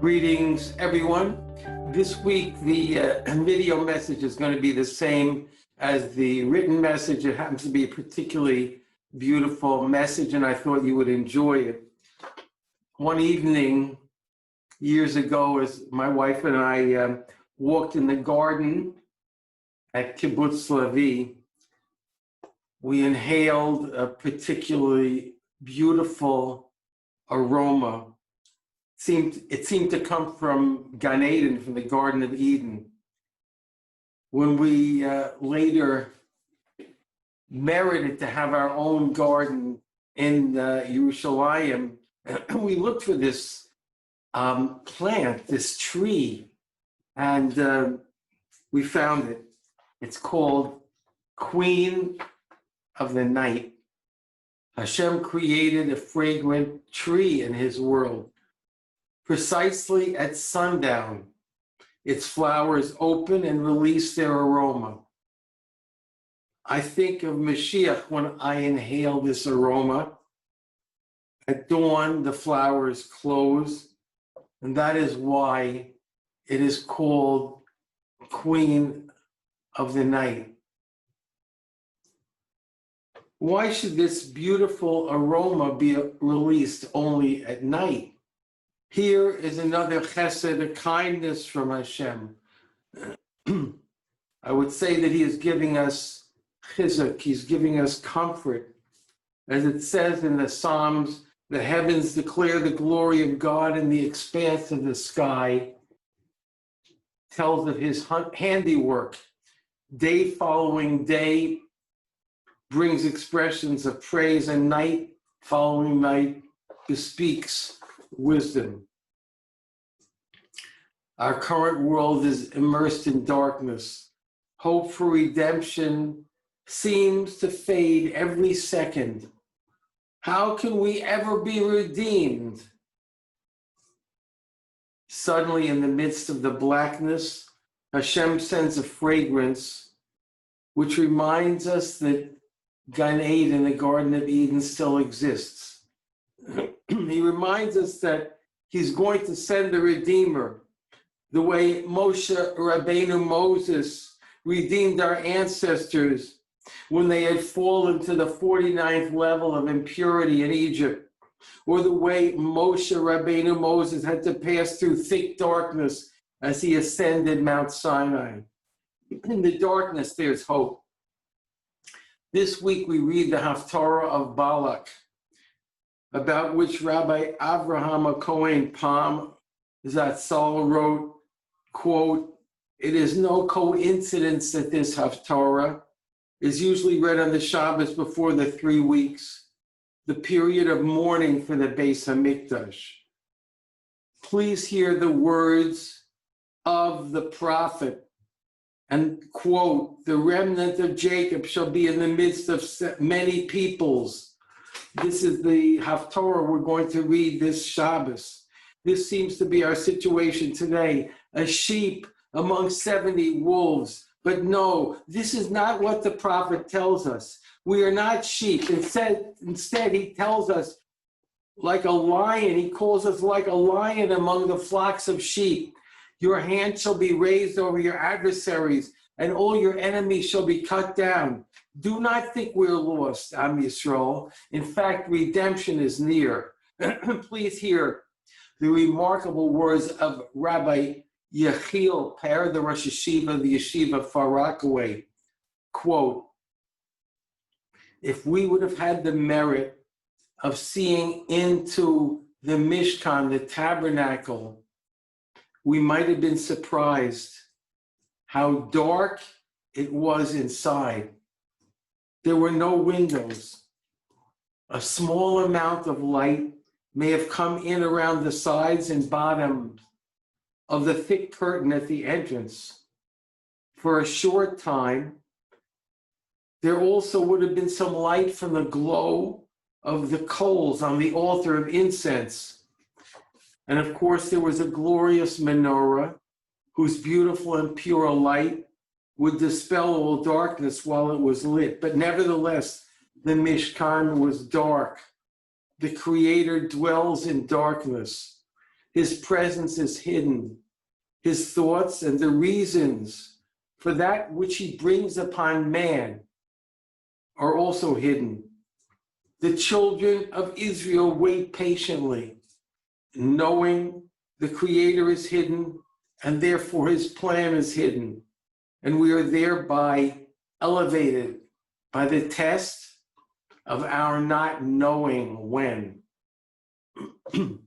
Greetings, everyone. This week, the video message is going to be the same as the written message. It happens to be a particularly beautiful message, and I thought you would enjoy it. One evening, years ago, as my wife and I walked in the garden at Kibbutz Levi, we inhaled a particularly beautiful aroma. It seemed to come from Gan Eden, from the Garden of Eden. When we later merited to have our own garden in Yerushalayim, we looked for this plant, this tree, and we found it. It's called Queen of the Night. Hashem created a fragrant tree in his world. Precisely at sundown, its flowers open and release their aroma. I think of Mashiach when I inhale this aroma. At dawn, the flowers close, and that is why it is called Queen of the Night. Why should this beautiful aroma be released only at night? Here is another chesed, a kindness from Hashem. I would say that he is giving us chizuk, he's giving us comfort. As it says in the Psalms, the heavens declare the glory of God, and the expanse of the sky tells of his handiwork. Day following day brings expressions of praise, and night following night bespeaks wisdom. Our current world is immersed in darkness. Hope for redemption seems to fade every second. How can we ever be redeemed? Suddenly, in the midst of the blackness, Hashem sends a fragrance which reminds us that Gan Eden, the Garden of Eden, still exists. He reminds us that he's going to send a Redeemer, the way Moshe Rabbeinu Moses redeemed our ancestors when they had fallen to the 49th level of impurity in Egypt, or the way Moshe Rabbeinu Moses had to pass through thick darkness as he ascended Mount Sinai. In the darkness, there's hope. This week, we read the Haftarah of Balak, about which Rabbi Avraham Cohen Palm Zatzal wrote, quote, "It is no coincidence that this Haftarah is usually read on the Shabbos before the 3 weeks, the period of mourning for the Beis HaMikdash. Please hear the words of the prophet, and quote, the remnant of Jacob shall be in the midst of many peoples." This is the Haftarah we're going to read this Shabbos. This seems to be our situation today, a sheep among 70 wolves. But no, this is not what the prophet tells us. We are not sheep. Instead, he tells us like a lion. He calls us like a lion among the flocks of sheep. Your hand shall be raised over your adversaries, and all your enemies shall be cut down. Do not think we're lost, Am Yisrael. In fact, redemption is near. Please hear the remarkable words of Rabbi Yechiel Per, the Rosh Yeshiva, the Yeshiva Far Rockaway. Quote, if we would have had the merit of seeing into the Mishkan, the tabernacle, we might have been surprised how dark it was inside. There were no windows. A small amount of light may have come in around the sides and bottom of the thick curtain at the entrance. For a short time, there also would have been some light from the glow of the coals on the altar of incense. And of course, there was a glorious menorah whose beautiful and pure light would dispel all darkness while it was lit. But nevertheless, the Mishkan was dark. The Creator dwells in darkness. His presence is hidden. His thoughts and the reasons for that which he brings upon man are also hidden. The children of Israel wait patiently, knowing the Creator is hidden, and therefore his plan is hidden. And we are thereby elevated by the test of our not knowing when. Do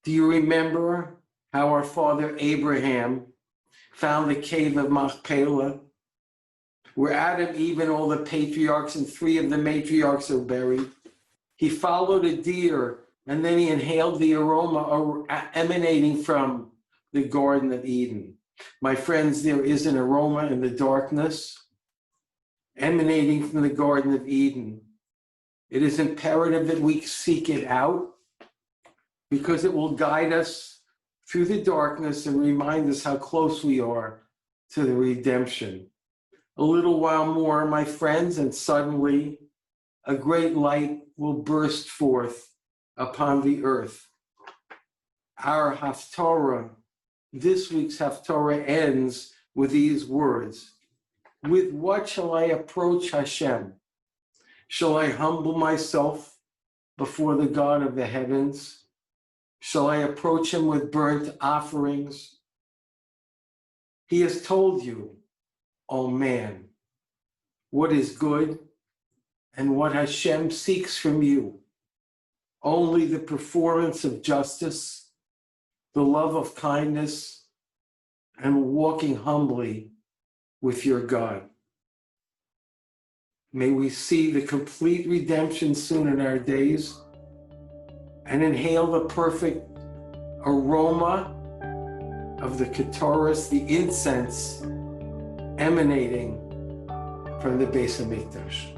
you remember how our father Abraham found the cave of Machpelah, where Adam, Eve, and all the patriarchs and 3 of the matriarchs are buried? He followed a deer, and then he inhaled the aroma emanating from the Garden of Eden. My friends, there is an aroma in the darkness emanating from the Garden of Eden. It is imperative that we seek it out, because it will guide us through the darkness and remind us how close we are to the redemption. A little while more, my friends, and suddenly a great light will burst forth upon the earth. Our Haftarah, this week's Haftarah, ends with these words: with what shall I approach Hashem? Shall I humble myself before the God of the heavens? Shall I approach him with burnt offerings? He has told you, O man, what is good and what Hashem seeks from you. Only the performance of justice, the love of kindness, and walking humbly with your God. May we see the complete redemption soon in our days and inhale the perfect aroma of the Ketores, the incense emanating from the Beis Hamikdash.